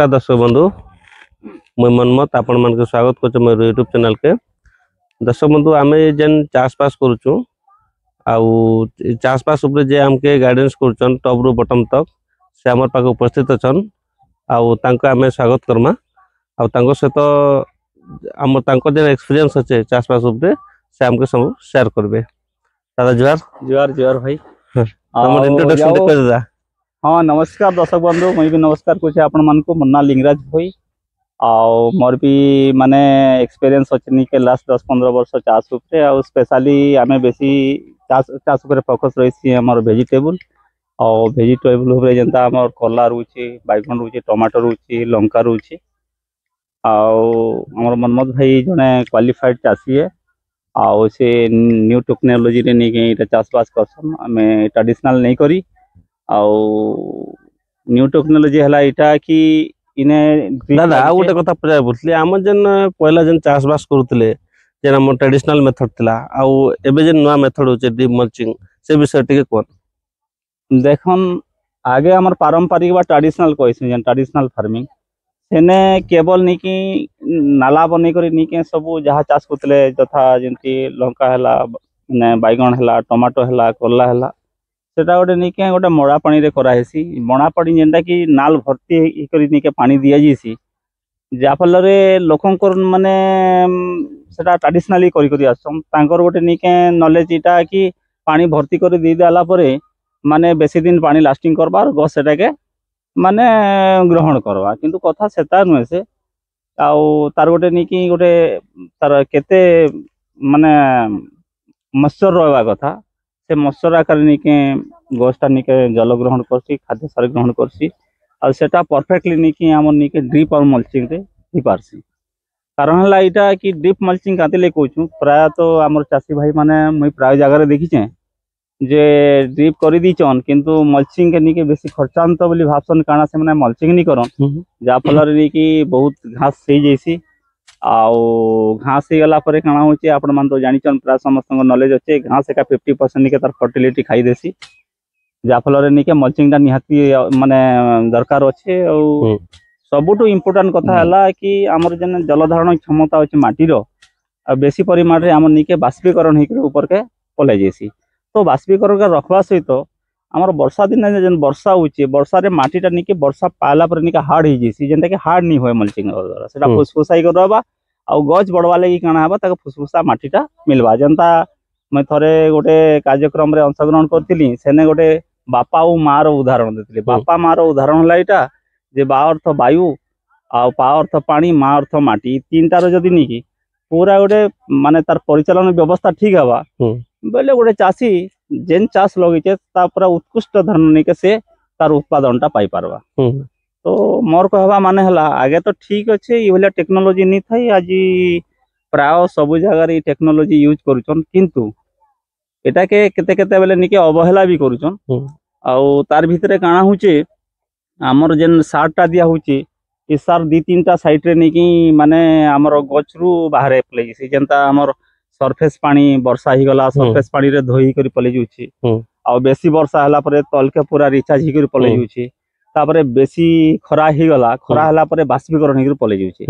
नमस्कार दर्शक बंधु मुई मनमत आपण मान के स्वागत कर मोर यूट्यूब चैनल के। दर्शक बंधु आम जेन चाषबास करुचु चाषबास जे आमके गाइडेंस करुचन टॉप रु बॉटम तक से आमर पाक उपस्थित अछन आम स्वागत करमा सहित आम जेन एक्सपीरियंस अच्छे चाषबास से आमके सब शेयर करबे। दादा जुआर जुआर जुआर भाई हमर इंट्रोडक्शन कर दादा। हाँ नमस्कार दर्शक बंधु मुझे भी नमस्कार कुछ आपण मान को मुन्ना लिंगराज भाई आउ मोर भी माने एक्सपीरियंस अच्छे के लास्ट 10-15 वर्ष चाष उपरे आ स्पेशली आमे बेसी चाष उपरे फोकस रही हमर वेजिटेबल और वेजिटेबल उपरे जेंता हमर कला रुची बैगन रुची टमाटर रुची लंका रुची आउ मनमत भाई जने क्वालिफाइड चाषी है आउ से न्यू टेक्नोलॉजी रे नहीं के चाषबास करसन आमे ट्रेडिशनल नहीं करी आउ न्यू टेक्नोलॉजी हला इटा कि इने दादा आ गोटे कथा पचार बोलथले आम जेन पहला जेन चाषबास करूतले जेन हम ट्रेडिशनल मेथड थिला आउ एबे जेन नया मेथड होचे ड्रिप मल्चिंग से विषय टिके कोन देखन आगे हमर पारंपरिक बा ट्रेडिशनल कहइसे जेन ट्रेडिशनल फार्मिंग सेने केवल नहीं कि नाला बनै करी नहीं के सब जहाँ चाष करतले तथा जेंती लंका हला ने बैगन हला टमाटो हला कल्ला हला सेटा गोटे नहीं के गोटे मड़ा पानी रे कराहेसी मड़ा पानी जेनटा कि नाल भर्ती करी नहीं के पानी दिया जीसी जा फल रे लोकंकर माने सेटा ट्रेडिशनली करी करी आसम तांकर गोटे नहीं के नॉलेज इटा कि पानी भर्ती करी दी देला परे माने बेसी दिन पानी लास्टिंग करबा और गछ सेटा के माने ग्रहण करवा किंतु कथा सेता नुहे से आउ तार गोटे नहीं कि गोटे तार केते माने मश्चर रहवा कथा से मश्चर आकार नहीं के गछटा नहीं के जल ग्रहण करसी खाद्य सार ग्रहण करसी और सेटा परफेक्टली नहीं कि आम नहीं के ड्रिप और मल्चिंग रे ही पारसी कारण हला इटा कि ड्रिप मल्चिंग कातिले कहूँ प्राय तो आमर चाषी भाई माने मुई प्राय जगह देखीचे जे ड्रिप कर दीचन किंतु मल्चिंग के नहीं के बेसी खर्चांत बोली भावसन काना से माने मल्चिंग नहीं करन जा फल रे नहीं कि बहुत घास सही जैसी आउ घास ही गला परे काना होचे आपण मान तो जानिचन प्राय समस्त नॉलेज अच्छे घास का 50% नहीं के तार फर्टिलिटी खाई देसी जा फल रे नहीं के मल्चिंग दा निहाती माने दरकार अच्छे और सबुटु इम्पोर्टेंट कथा हला कि हमर जन जल धारण क्षमता अच्छे माटी रो बेसी परिमाण रे हमर नहीं के बाष्पीकरण ही ऊपर के पले जैसी तो बाष्पीकरण का रखवा सहित आमर वर्षा दिन जेन वर्षा होची वर्षा रे माटीटा नहीं के वर्षा पाला पर नहीं के हार्ड ही जैसी जेनटा के हार्ड नहीं होय मल्चिंग द्वारा सेटा फुसफुसाई करबा आउ गछ बढ़वा लगी काना हबा ताके फुसफुसा माटीटा मिलबा जनता मैं थरे गोटे कार्यक्रम रे अंशग्रहण करथिली सेने गोटे बापा और माँ रो उदाहरण देथिली बापा माँ रो उदाहरण हला इटा जे बा अर्थ वायु आउ पा अर्थ पानी माँ अर्थ माटी तीनटा रो जदी नहीं कि पूरा गोटे माने तार परिचालन व्यवस्था ठीक हवा बेले गोटे चाषी जेन चाष लगे पूरा उत्कृष्ट धरण नहीं के से तार उत्पादनटा पाई पारबा तो मोर कहवा माने हला आगे तो ठीक अच्छे ये वाला टेक्नोलॉजी नहीं थाई आज प्राय सब जगह टेक्नोलॉजी यूज करूचन किंतु एटा के केते केते बेले नहीं के अवहेला भी करूचन आउ तार भितरे काना होचे हमर जेन सारटा दिया होचे ई सार 2-3टा साइड रे नहीं कि माने हमर गछरू बाहरे पले से जेंता हमर सरफेस पानी वर्षा ही गला सरफेस पानी रे धोई करी पले जुची आ बेसी वर्षा हला परे तलके पूरा रिचार्ज ही करी पले जुची तापरे बेसी खरा ही गला खरा हला परे बाष्पीकरण ही करी पले जुची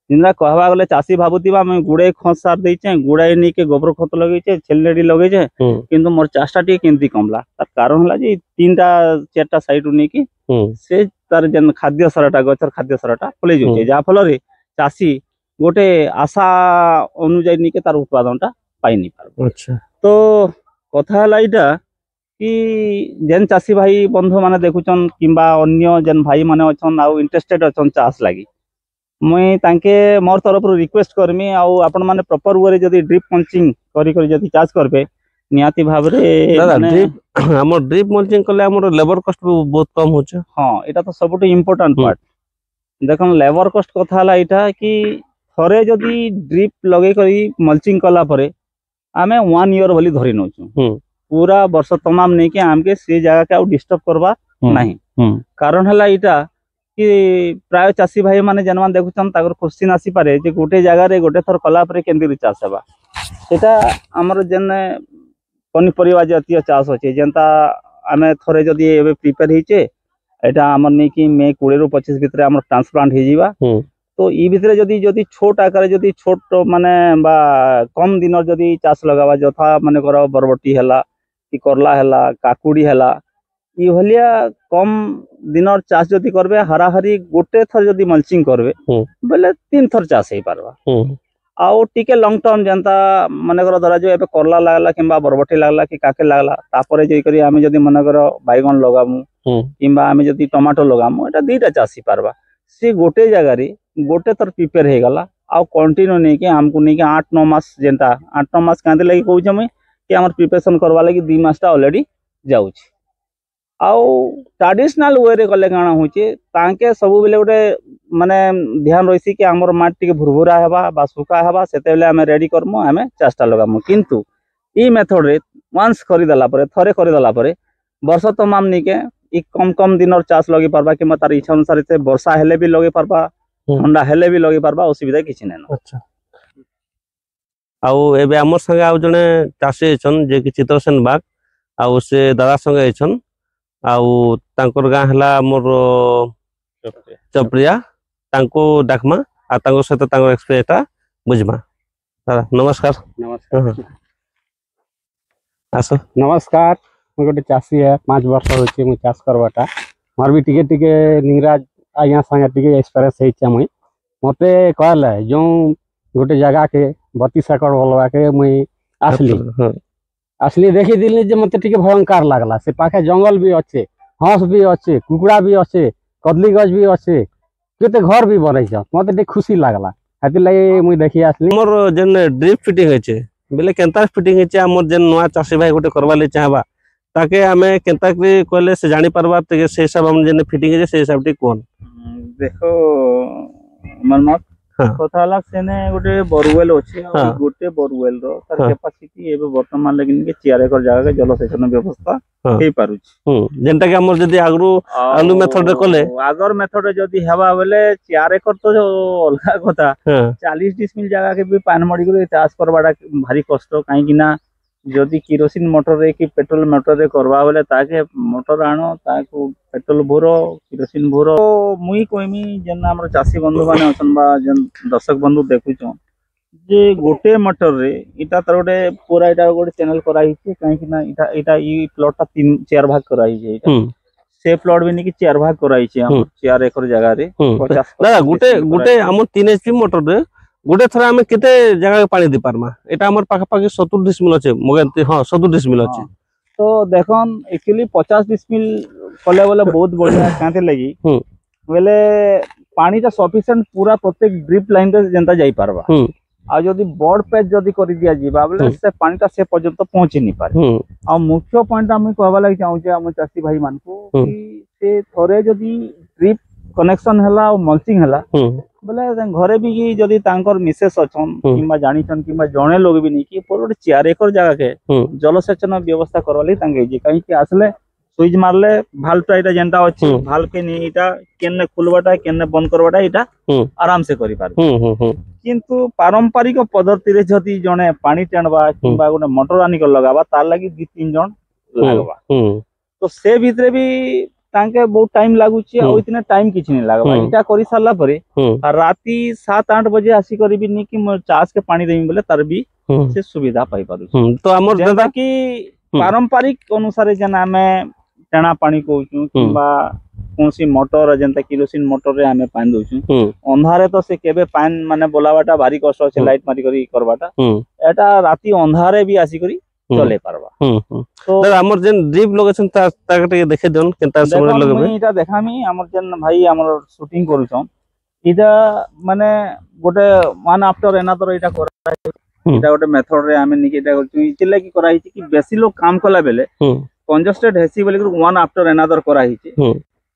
जिनरा कहवा गले चासी भाबुतिबा मैं गुडे खत सार देइचे गुडाई नी के गोबर खत लगेचे छेलेडी लगेचे किंतु मोर चाषटा टी केंती कमला तार कारण हला जे 3टा 4टा साइड नी कि से तार जन खाद्य सरटा गचर खाद्य सरटा पले जुची जा फल रे चासी गोटे आशा अनुଯାयी नहीं के तार उत्पादनटा पाई नहीं पार। अच्छा तो कथा हला इटा कि जेन चाषी भाई बंधु माने देखुचन किंबा अन्य जेन भाई माने अछन आउ इंटरेस्टेड अछन चाष लागी मुई तांके मोर तरफ रिक्वेस्ट करमी आउ आपण माने प्रॉपर वे जदी ड्रिप मल्चिंग करी करी जदी चाष करबे नियाती भाव रे दादा ड्रिप हमर ड्रिप मल्चिंग करले हमर लेबर कॉस्ट बहुत कम होचे। हां एटा तो सबटो इंपोर्टेंट पार्ट देखन लेबर कॉस्ट कथा हला इटा कि थरे जदी ड्रिप लगे करी मल्चिंग कला परे आमे 1 ईयर बोली धरि नोचू पूरा वर्ष तमाम नहीं के आमके से जगह के डिस्टर्ब करबा नहीं कारण हला इटा कि प्राय चाषी भाई माने जनमान देखुछन ताकर क्वेश्चन आसी पारे जे गोटे जगह रे गोटे थर कला परे केंदी चाष हेबा सेटा हमर जन पनीपरिया जातीय चाष होचे जेंता आमे थरे जदी एबे प्रिपेयर हिचे एटा हमर नहीं कि मे 20 रु 25 भितर हमर ट्रांसप्लांट हे जीवा तो ई भितर जदी जदी छोट आकार जदी छोट माने बा कम दिन जदी चाष लगावा जथा माने कर बरबटी हला कि करला हला काकुडी हला ई भलिया कम दिनर चाष जदी करबे हराहरी गोटे थर जदी मल्चिंग करबे बेले 3 थर चाष हे पारबा आउ टिके लॉन्ग टर्म जनता माने कर धरा जो एबे करला लागला किंबा बरबटी लागला कि काके लागला तापरे जई करी आमे जदी माने कर बैगन लगामु किंबा आमे जदी टमाटो लगामु एटा दीटा चाष हे पारबा से गोटे जगह रे गोटे थर प्रिपेयर हे गला आ कंटिन्यू नहीं के हमको नहीं के 8-9 मास जेंता 8-9 मास कांदे लगी कहू छमे कि हमर प्रिपरेशन करवा लगी 2 मास ता ऑलरेडी जाउ छी आउ ट्रेडिशनल वे रे गले गाना होचे तांके सब बेले गोटे माने ध्यान रहिसी कि हमर माटी के भुरभुरा हेबा बा सुका हेबा सेते बेले हमें रेडी करमु हमें चाष्टा लगामु किंतु ई मेथड रे वंस खरीदला परे थरे खरीदला परे वर्ष तमाम नहीं के ई कम कम दिन चाष लगी पारबा कि तार इच्छा अनुसार से वर्षा हेले भी लगे पारबा ठंडा हेले भी लगे पारबा असुविधा किछि नै न। अच्छा आउ एबे हमर संगे आउ जने चाषी छन जे कि चित्रसेन बाग आउ से दादा संगे छन आउ तांकर गां हला मोर चपरिया तांको डाकमा आ तांको सहित तांको एक्सपीरियंस बुझमा। दादा नमस्कार। नमस्कार आसो नमस्कार मैं गोटे चाषी है 5 वर्ष होची मु चाष करबाटा मार भी टिके निंगराज आज्ञा संगे टिके एक्सपीरियंस है मुई मते कहले जो गोटे जगह के 32 एकड़ बोलवा के मुई आसली देखी दिल जे मते टिके भयंकर लागला से पाखे जंगल भी अच्छे हंस भी अच्छे कुकुड़ा भी अच्छे कदली गज भी अच्छे केते घर भी बनै छ मते टिके खुशी लागला हाति लागि मुई देखि आसली मोर जन ड्रिप फिटिंग हेचे बेले केंता फिटिंग हेचे हमर जन नवा चाषी भाई गोटे करवा ले चाहबा ताके हमें केंता के कहले से जानि परबा ते से सब हम जने फिटिंग हेचे से सब टी कोन देखो मनमत कथाला सेने गोटे बोरवेल अछि गोटे बोरवेल रो तार कैपेसिटी एबे वर्तमान लगिन के 4 एकड़ जगह के जलसेचन व्यवस्था हे पारु छी जेंटा के हमर जदी आगरू आलू मेथड रे कोले आगर मेथड जदी हेबा बेले 4 एकड़ तो अलगा कथा 40 डिसमिल जगह के भी पान मडी को चाष करबाडा भारी कष्ट काहे कि ना जदि किरोसिन मोटर रे कि पेट्रोल मोटर रे करबा बेले ताके मोटर आनो ताको पेट्रोल भरो किरोसिन भरो मुई कोइमी जन हमर चासी बंधु माने अछन बा जन दर्शक बंधु देखुछो जे गोटे मोटर रे इटा तर गोटे पूरा इटा गोटे चैनल कराई छै काहे कि ना इटा ई प्लॉट ता 3-4 भाग कराई छै इटा से प्लॉट भी नहीं कि 4 भाग कराई छै हम 4 एकड़ जगह रे 50 दादा गोटे हमर 3 एचपी मोटर रे गोटे थरा हमें केते जगह के पानी दे पारमा एटा हमर पाखा पाखी 70 डिसमिल अछि मगे हां 70 डिसमिल अछि तो देखन एक्चुअली 50 डिसमिल कले बोले बहुत बढ़िया कांते लगी बोले पानी ता सफिशिएंट पूरा प्रत्येक ड्रिप लाइन रे जनता जाई पारबा आ जदी बोर्ड पेज जदी करि दिया जीवा बोले से पानी ता से पर्यंत पहुंची नहीं पारे आ मुख्य पॉइंट हम कहबा लागि चाहू जे हम चासी भाई मान को कि से थोरे जदी ड्रिप कनेक्शन हला और मल्चिंग हला बोले घरे भी कि जदी तांकर मिसेस अछन किबा जानिछन किबा जणे लोग भी नहीं कि पूरा 4 एकड़ जगह के जलसेचन व्यवस्था करवाली तांगे जे काई कि आसले स्विच मारले भाल्व टा इटा जेंटा अछि भाल्व के नि इटा केने खुलबाटा केने बंद करबाटा इटा आराम से करि पार किंतु पारंपरिक पद्धति रे जदी जणे पानी टेणबा किबा गोटे मोटर आनी के लगाबा तार लागि 2-3 जण लागबा तो से भितरे भी तांके बहुत टाइम लागुची आ इतने टाइम किछ नहीं लागबा इटा करि सारला परे राती 7-8 बजे आसी करबी नि कि मोर चास के पानी देमी बोले तार भी से सुविधा पाई पारु तो हमर दादा कि पारंपरिक अनुसार जना हमें टेणा पानी कहूछु किबा कोनसी मोटर जेंता किरोसिन मोटर रे हमें पानी दोछु अंधारे तो से केबे पानी माने बोलावाटा भारी कष्ट আছে लाइट मारी करी करबाटा एटा राती अंधारे भी आसी करी चले पारबा तो हमर जन ड्रिप लोकेशन ताकटे देखे दन केनता समय लगबे इटा देखामी हमर जन भाई हमर शूटिंग करूछन इटा माने गोटे वन आफ्टर एनादर इटा करा इटा गोटे मेथड रे हमें निके इटा करछु इतिले की करा हिची कि बेसी लोग काम कला बेले कंजस्टेड हेसी बोले वन आफ्टर एनादर करा हिची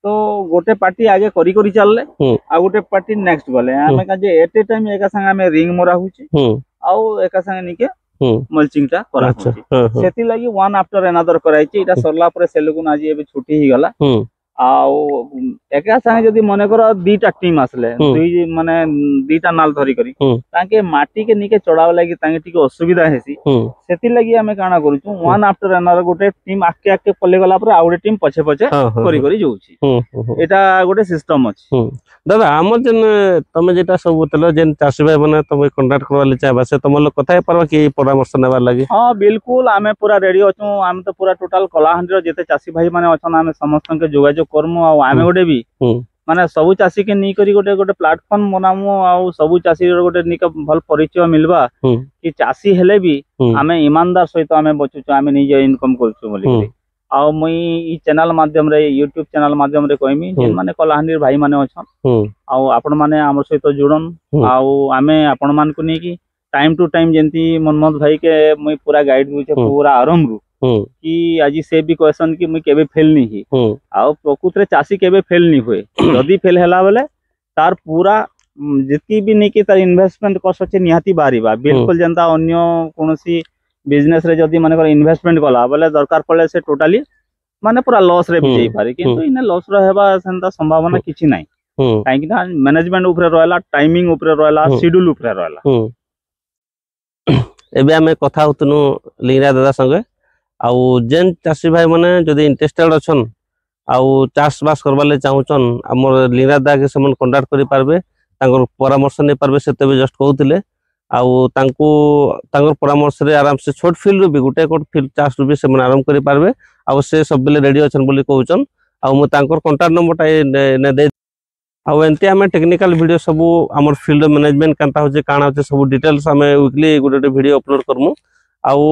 तो गोटे पार्टी आगे करी करी चलले आ गोटे पार्टी नेक्स्ट गले हमें का जे एट ए टाइम एका संग हमें रिंग मोरा हुची आ एका संग निके मल्चिंग टा करा हुची सेति लागि वन आफ्टर एनादर कराई छि इटा सरला परे सेलुकुन आज एबे छुट्टी ही गला एका संगे जदि मन कर दीटा टीम आसले दुई माने दीटा नाल धरी करी ताके माटी के निके चढ़ाव लगी ताके टिके असुविधा हेसी सेति लगी हमें काना करूछु वन आफ्टर अनदर गोटे टीम आके आके पल्ले गला पर आ गोटे टीम पछे पछे करी करी जाउछि एटा गोटे सिस्टम अछि दादा हमर जन तमे जेटा सब बतलो जेन चासी भाई माने तमे कांटेक्ट करवाले चाहबा से तम लोग कथा परबा कि परामर्श नेबार लागि हां बिल्कुल आमे पूरा रेडी अछु आमे तो पूरा टोटल कलाहांडी रो जेते चासी भाई माने अछन आमे समस्त के जोगाजोग करमु आ आमे गोटे भी माने सबु चासी के नी करी गोटे गोटे प्लेटफॉर्म बनामु आ सबु चासी रो गोटे निक भल परिचय मिलबा कि चासी हेले भी आमे ईमानदार सहित आमे बचुछु आमे निजे इनकम करछु बोली आ मुई ई चैनल माध्यम रे YouTube चैनल माध्यम रे कहमी जे माने कलाहांडी भाई माने अछन आ आपन माने हमर सहित जुड़न आ आमे आपन मान को नी की टाइम टू टाइम जेंती मनमोहन भाई के मुई पूरा गाइड दूचे पूरा आरंभ कि आज से भी क्वेश्चन कि मुई केबे फेल नहीं आ प्रकृत रे चासी केबे फेल नहीं हुए जदी फेल हैला बेले तार पूरा जति भी नहीं कि तार इन्वेस्टमेंट कॉस्ट अछि निहाती बारीबा बिल्कुल जनता अन्य कोनोसी बिजनेस रे जदी माने कर इन्वेस्टमेंट कला बेले दरकार पड़े से टोटली माने पूरा लॉस रे भी जाई पारे किंतु इने लॉस रे हेबा सेंता संभावना किछि नाही काहे कि ना मैनेजमेंट ऊपर रहला टाइमिंग ऊपर रहला शेड्यूल ऊपर रहला एबे हमें कथा होतनु लिंगरा दादा संगे आउ जेन चासी भाई माने जदी इंटरेस्टेड अछन आउ चाष बास करबाले चाहुचन हमर लिंगरा दादा के समन कांटेक्ट करि पारबे तांगर परामर्श नै पारबे सेते भी जस्ट कहउतिले आउ तांको तांगर परामर्श रे आराम से छोट फील्ड भी गुटे कोट फील्ड चाष भी से मन आराम करि पारबे आउ से सब बेले रेडी अछन बोली कहउचन आउ म तांकर कांटेक्ट नंबर ने दे आउ एंती हमें टेक्निकल वीडियो सब हमर फील्ड मैनेजमेंट कांता होचे काना होचे सब डिटेल्स हमें वीकली गुटे वीडियो अपलोड करमु आउ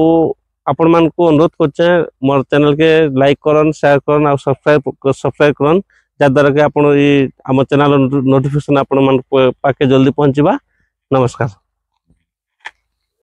आपण मान को अनुरोध करछे मोर चैनल के लाइक करन शेयर करन आ सब्सक्राइब करन जा द्वारा के आपण ई हमर चैनल नोटिफिकेशन आपण मान पाके जल्दी पहुंचबा नमस्कार।